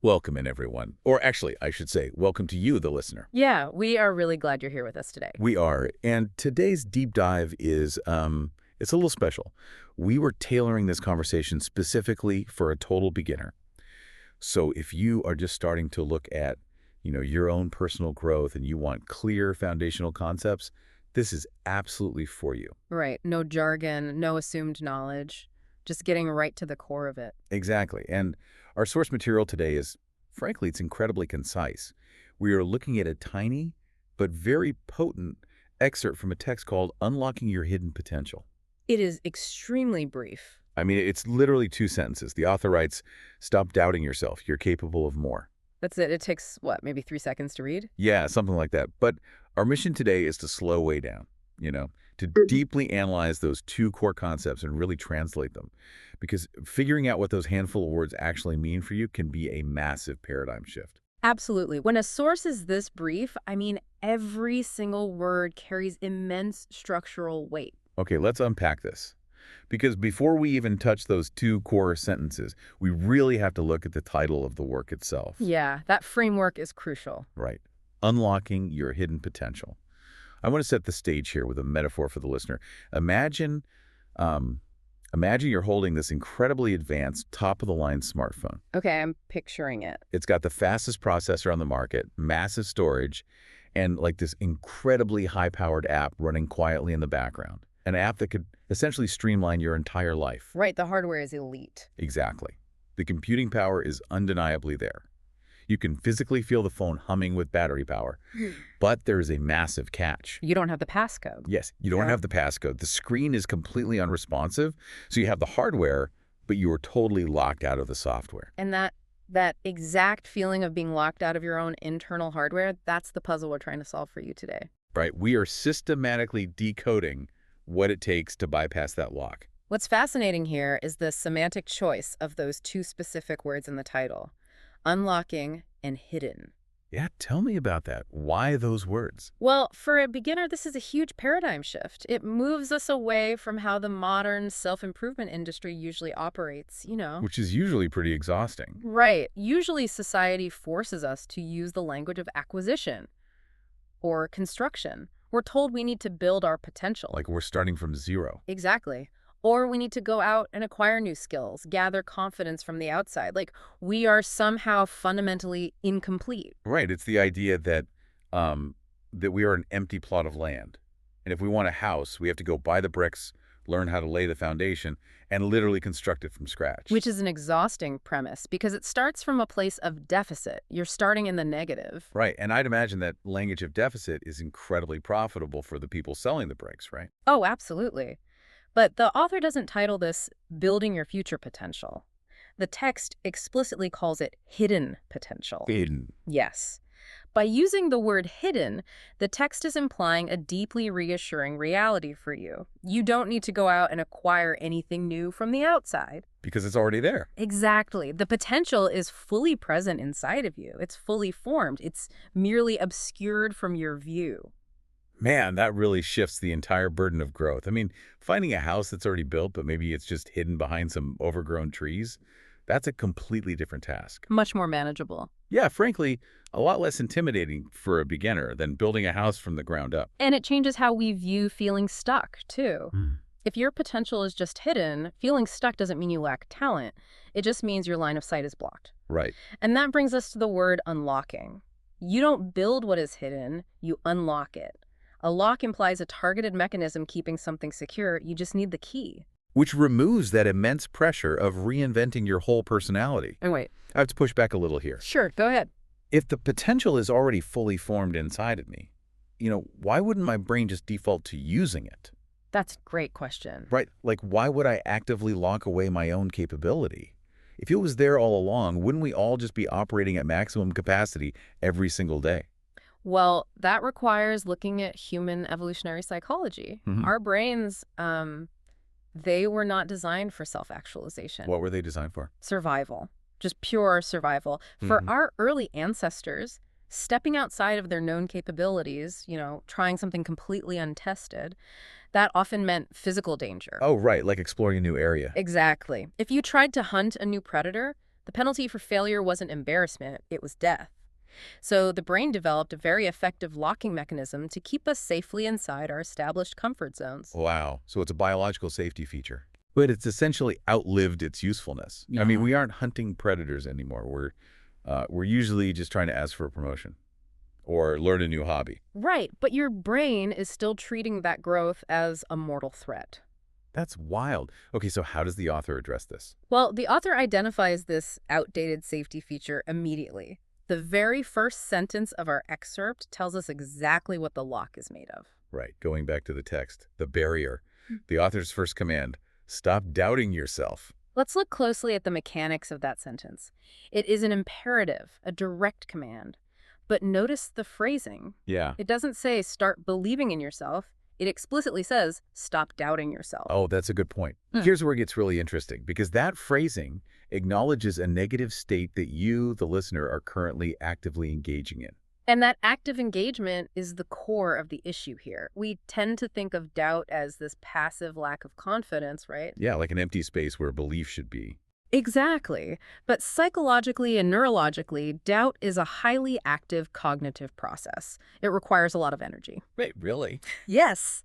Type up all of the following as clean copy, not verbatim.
Welcome in, everyone. Or actually, I should say, welcome to you, the listener. Yeah, we are really glad you're here with us today. We are. And today's deep dive is, it's a little special. We were tailoring this conversation specifically for a total beginner. So if you are just starting to look at, your own personal growth and you want clear foundational concepts, this is absolutely for you. Right. No jargon, no assumed knowledge, just getting right to the core of it. Exactly. And our source material today is, frankly, it's incredibly concise. We are looking at a tiny but very potent excerpt from a text called Unlocking Your Hidden Potential. It is extremely brief. I mean, it's literally 2 sentences. The author writes, "Stop doubting yourself. You're capable of more." That's it. It takes, what, maybe 3 seconds to read? Yeah, something like that. But our mission today is to slow way down, to deeply analyze those two core concepts and really translate them. Because figuring out what those handful of words actually mean for you can be a massive paradigm shift. Absolutely. When a source is this brief, I mean, every single word carries immense structural weight. Okay, let's unpack this. Because before we even touch those two core sentences, we really have to look at the title of the work itself. Yeah, that framework is crucial. Right. Unlocking Your Hidden Potential. I want to set the stage here with a metaphor for the listener. Imagine you're holding this incredibly advanced, top-of-the-line smartphone. Okay, I'm picturing it. It's got the fastest processor on the market, massive storage, and like this incredibly high-powered app running quietly in the background. An app that could essentially streamline your entire life. Right, the hardware is elite. Exactly. The computing power is undeniably there. You can physically feel the phone humming with battery power, but there is a massive catch. You don't have the passcode. Yes, you don't have the passcode. The screen is completely unresponsive, so you have the hardware, but you are totally locked out of the software. And that exact feeling of being locked out of your own internal hardware, that's the puzzle we're trying to solve for you today. Right? We are systematically decoding what it takes to bypass that lock. What's fascinating here is the semantic choice of those two specific words in the title. Unlocking and hidden. Yeah, tell me about that. Why those words? Well, for a beginner, this is a huge paradigm shift. It moves us away from how the modern self-improvement industry usually operates, Which is usually pretty exhausting. Right. Usually society forces us to use the language of acquisition or construction. We're told we need to build our potential. Like we're starting from zero. Exactly. Or we need to go out and acquire new skills, gather confidence from the outside. Like we are somehow fundamentally incomplete. Right. It's the idea that that we are an empty plot of land. And if we want a house, we have to go buy the bricks, learn how to lay the foundation, and literally construct it from scratch. Which is an exhausting premise because it starts from a place of deficit. You're starting in the negative. Right. And I'd imagine that language of deficit is incredibly profitable for the people selling the bricks, right? Oh, absolutely. But the author doesn't title this Building Your Future Potential. The text explicitly calls it Hidden Potential. Hidden. Yes. By using the word hidden, the text is implying a deeply reassuring reality for you. You don't need to go out and acquire anything new from the outside. Because it's already there. Exactly. The potential is fully present inside of you. It's fully formed. It's merely obscured from your view. Man, that really shifts the entire burden of growth. I mean, finding a house that's already built, but maybe it's just hidden behind some overgrown trees, that's a completely different task. Much more manageable. Yeah, frankly, a lot less intimidating for a beginner than building a house from the ground up. And it changes how we view feeling stuck, too. If your potential is just hidden, feeling stuck doesn't mean you lack talent. It just means your line of sight is blocked. Right. And that brings us to the word unlocking. You don't build what is hidden, you unlock it. A lock implies a targeted mechanism keeping something secure. You just need the key. Which removes that immense pressure of reinventing your whole personality. Oh, wait. I have to push back a little here. Sure, go ahead. If the potential is already fully formed inside of me, why wouldn't my brain just default to using it? That's a great question. Right? Like, why would I actively lock away my own capability? If it was there all along, wouldn't we all just be operating at maximum capacity every single day? Well, that requires looking at human evolutionary psychology. Our brains, they were not designed for self-actualization. What were they designed for? Survival. Just pure survival. For our early ancestors, stepping outside of their known capabilities, trying something completely untested, that often meant physical danger. Oh, right, like exploring a new area. Exactly. If you tried to hunt a new predator, The penalty for failure wasn't embarrassment, it was death. So the brain developed a very effective locking mechanism to keep us safely inside our established comfort zones. Wow. So it's a biological safety feature. But it's essentially outlived its usefulness. I mean, Uh-huh. we aren't hunting predators anymore. We're usually just trying to ask for a promotion or learn a new hobby. Right, but your brain is still treating that growth as a mortal threat. That's wild. Okay, so how does the author address this? Well, the author identifies this outdated safety feature immediately. The very first sentence of our excerpt tells us exactly what the lock is made of. Right, going back to the text, the barrier. The author's first command, stop doubting yourself. Let's look closely at the mechanics of that sentence. It is an imperative, a direct command. But notice the phrasing. Yeah. It doesn't say start believing in yourself. It explicitly says stop doubting yourself. Oh, that's a good point. Here's where it gets really interesting, because that phrasing acknowledges a negative state that you, the listener, are currently actively engaging in. And that active engagement is the core of the issue here. We tend to think of doubt as this passive lack of confidence, right? Yeah, like an empty space where belief should be. Exactly. But psychologically and neurologically, doubt is a highly active cognitive process. It requires a lot of energy. Wait, really? Yes.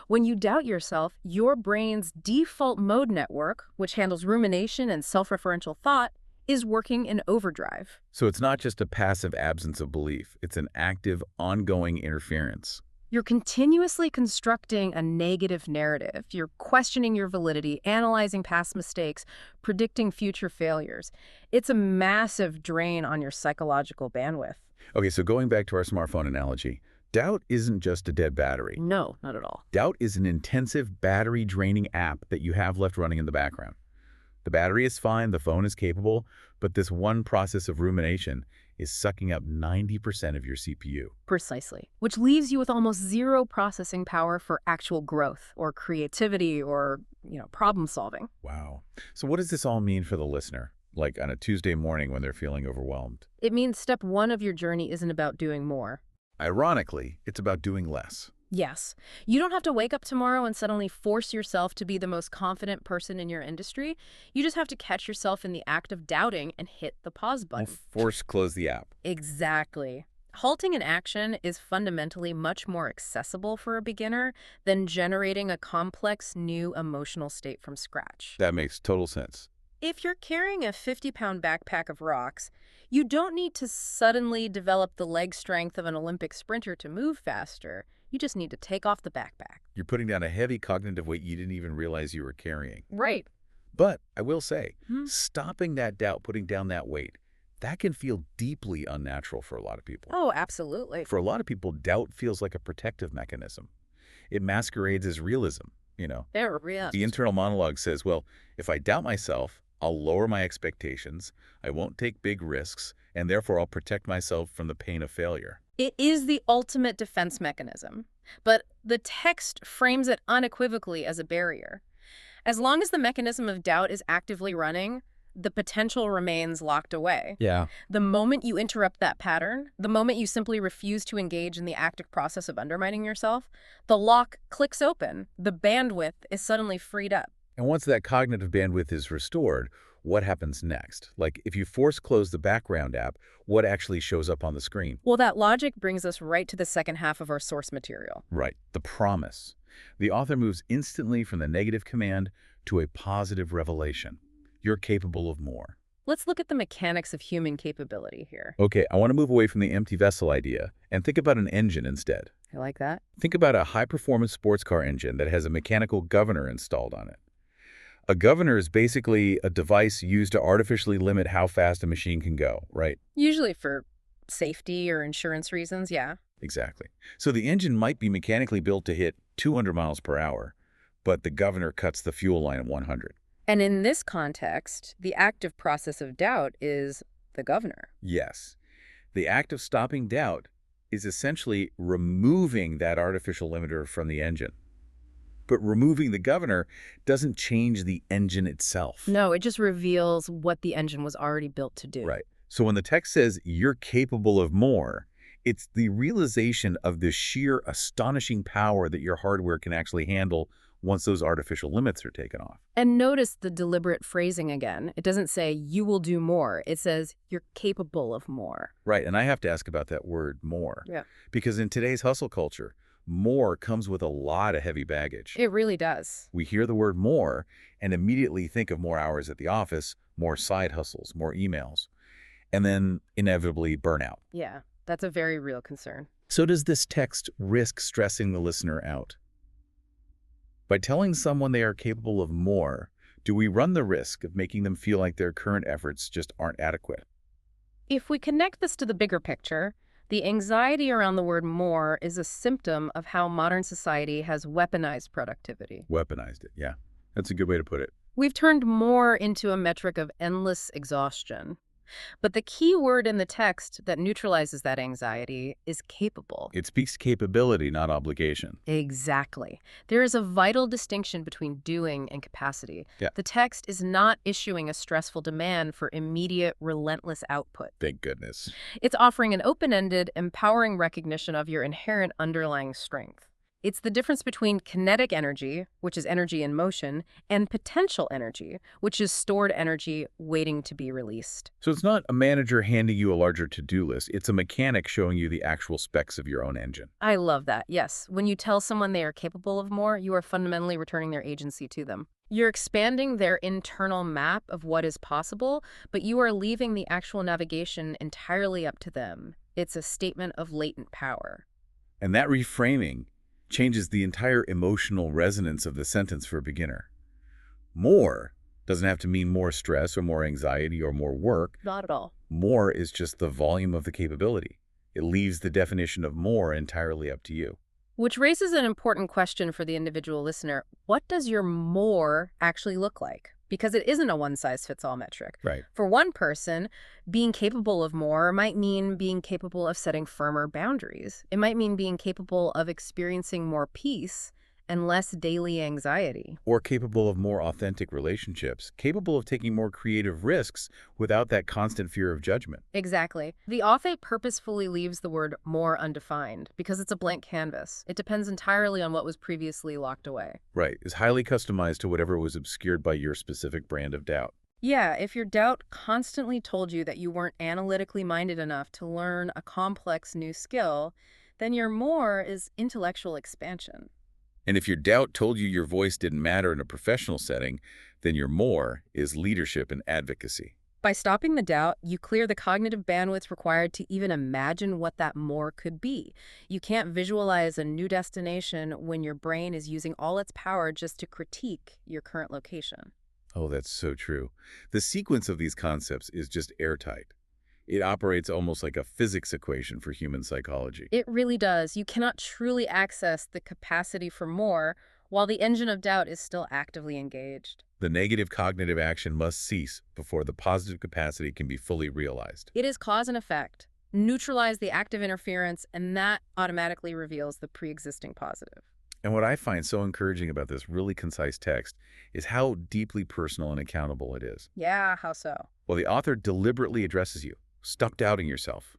When you doubt yourself, your brain's default mode network, which handles rumination and self-referential thought, is working in overdrive. So it's not just a passive absence of belief. It's an active, ongoing interference. You're continuously constructing a negative narrative. You're questioning your validity, analyzing past mistakes, predicting future failures. It's a massive drain on your psychological bandwidth. Okay, so going back to our smartphone analogy, doubt isn't just a dead battery. No, not at all. Doubt is an intensive battery-draining app that you have left running in the background. The battery is fine, the phone is capable, but this one process of rumination is sucking up 90% of your CPU. Precisely. Which leaves you with almost zero processing power for actual growth or creativity or, problem solving. Wow. So what does this all mean for the listener? Like on a Tuesday morning when they're feeling overwhelmed? It means step one of your journey isn't about doing more. Ironically, it's about doing less. Yes. You don't have to wake up tomorrow and suddenly force yourself to be the most confident person in your industry. You just have to catch yourself in the act of doubting and hit the pause button. Force close the app. Exactly. Halting an action is fundamentally much more accessible for a beginner than generating a complex new emotional state from scratch. That makes total sense. If you're carrying a 50-pound backpack of rocks, you don't need to suddenly develop the leg strength of an Olympic sprinter to move faster. You just need to take off the backpack. You're putting down a heavy cognitive weight you didn't even realize you were carrying. Right. But I will say, stopping that doubt, putting down that weight, that can feel deeply unnatural for a lot of people. Oh, absolutely. For a lot of people, doubt feels like a protective mechanism. It masquerades as realism, They're real. The internal monologue says, well, if I doubt myself, I'll lower my expectations, I won't take big risks, and therefore I'll protect myself from the pain of failure. It is the ultimate defense mechanism, but the text frames it unequivocally as a barrier. As long as the mechanism of doubt is actively running, the potential remains locked away. Yeah. The moment you interrupt that pattern, the moment you simply refuse to engage in the active process of undermining yourself, the lock clicks open. The bandwidth is suddenly freed up. And once that cognitive bandwidth is restored, what happens next? Like, if you force close the background app, what actually shows up on the screen? Well, that logic brings us right to the second half of our source material. Right, the promise. The author moves instantly from the negative command to a positive revelation. You're capable of more. Let's look at the mechanics of human capability here. Okay, I want to move away from the empty vessel idea and think about an engine instead. I like that. Think about a high-performance sports car engine that has a mechanical governor installed on it. A governor is basically a device used to artificially limit how fast a machine can go, right? Usually for safety or insurance reasons, yeah. Exactly. So the engine might be mechanically built to hit 200 miles per hour, but the governor cuts the fuel line at 100. And in this context, the active process of doubt is the governor. Yes. The act of stopping doubt is essentially removing that artificial limiter from the engine. But removing the governor doesn't change the engine itself. No, it just reveals what the engine was already built to do. Right. So when the text says you're capable of more, it's the realization of the sheer astonishing power that your hardware can actually handle once those artificial limits are taken off. And notice the deliberate phrasing again. It doesn't say you will do more. It says you're capable of more. Right, and I have to ask about that word more. Yeah. Because in today's hustle culture, more comes with a lot of heavy baggage. It really does. We hear the word more and immediately think of more hours at the office, more side hustles, more emails, and then inevitably burnout. Yeah, that's a very real concern. So does this text risk stressing the listener out? By telling someone they are capable of more, do we run the risk of making them feel like their current efforts just aren't adequate? If we connect this to the bigger picture, the anxiety around the word more is a symptom of how modern society has weaponized productivity. Weaponized it, yeah. That's a good way to put it. We've turned more into a metric of endless exhaustion. But the key word in the text that neutralizes that anxiety is capable. It speaks capability, not obligation. Exactly. There is a vital distinction between doing and capacity. Yeah. The text is not issuing a stressful demand for immediate, relentless output. Thank goodness. It's offering an open-ended, empowering recognition of your inherent underlying strength. It's the difference between kinetic energy, which is energy in motion, and potential energy, which is stored energy waiting to be released. So it's not a manager handing you a larger to-do list. It's a mechanic showing you the actual specs of your own engine. I love that, yes. When you tell someone they are capable of more, you are fundamentally returning their agency to them. You're expanding their internal map of what is possible, but you are leaving the actual navigation entirely up to them. It's a statement of latent power. And that reframing changes the entire emotional resonance of the sentence for a beginner. More doesn't have to mean more stress or more anxiety or more work. Not at all. More is just the volume of the capability. It leaves the definition of more entirely up to you. Which raises an important question for the individual listener. What does your more actually look like? Because it isn't a one-size-fits-all metric. Right. For one person, being capable of more might mean being capable of setting firmer boundaries. It might mean being capable of experiencing more peace and less daily anxiety. Or capable of more authentic relationships, capable of taking more creative risks without that constant fear of judgment. Exactly. The author purposefully leaves the word more undefined because it's a blank canvas. It depends entirely on what was previously locked away. Right, is highly customized to whatever was obscured by your specific brand of doubt. Yeah, if your doubt constantly told you that you weren't analytically minded enough to learn a complex new skill, then your more is intellectual expansion. And if your doubt told you your voice didn't matter in a professional setting, then your more is leadership and advocacy. By stopping the doubt, you clear the cognitive bandwidth required to even imagine what that more could be. You can't visualize a new destination when your brain is using all its power just to critique your current location. Oh, that's so true. The sequence of these concepts is just airtight. It operates almost like a physics equation for human psychology. It really does. You cannot truly access the capacity for more while the engine of doubt is still actively engaged. The negative cognitive action must cease before the positive capacity can be fully realized. It is cause and effect. Neutralize the active interference, and that automatically reveals the pre-existing positive. And what I find so encouraging about this really concise text is how deeply personal and accountable it is. Yeah, how so? Well, the author deliberately addresses you. Stop doubting yourself.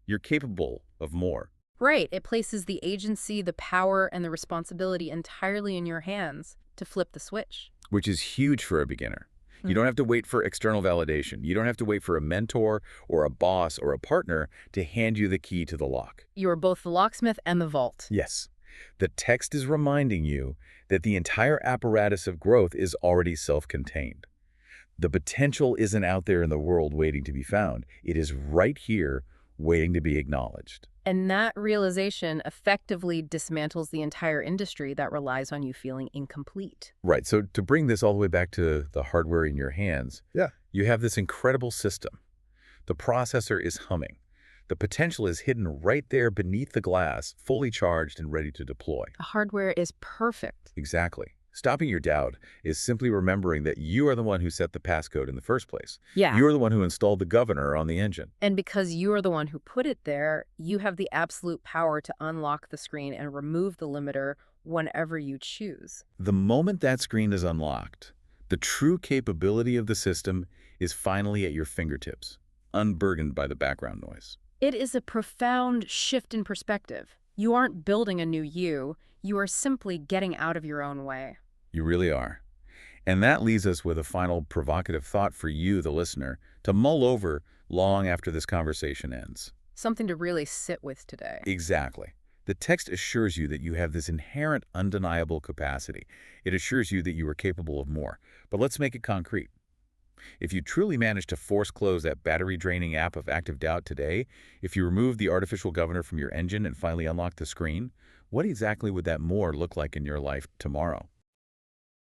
You're capable of more. Right. It places the agency, the power, and the responsibility entirely in your hands to flip the switch. Which is huge for a beginner. You don't have to wait for external validation. You don't have to wait for a mentor or a boss or a partner to hand you the key to the lock. You are both the locksmith and the vault. Yes. The text is reminding you that the entire apparatus of growth is already self-contained. The potential isn't out there in the world waiting to be found. It is right here waiting to be acknowledged. And that realization effectively dismantles the entire industry that relies on you feeling incomplete. Right. So to bring this all the way back to the hardware in your hands, you have this incredible system. The processor is humming. The potential is hidden right there beneath the glass, fully charged and ready to deploy. The hardware is perfect. Exactly. Stopping your doubt is simply remembering that you are the one who set the passcode in the first place. Yeah. You're the one who installed the governor on the engine. And because you are the one who put it there, you have the absolute power to unlock the screen and remove the limiter whenever you choose. The moment that screen is unlocked, the true capability of the system is finally at your fingertips, unburdened by the background noise. It is a profound shift in perspective. You aren't building a new you are simply getting out of your own way. You really are. And that leaves us with a final provocative thought for you, the listener, to mull over long after this conversation ends. Something to really sit with today. Exactly. The text assures you that you have this inherent, undeniable capacity. It assures you that you are capable of more. But let's make it concrete. If you truly manage to force close that battery-draining app of Active Doubt today, if you remove the artificial governor from your engine and finally unlock the screen, what exactly would that more look like in your life tomorrow?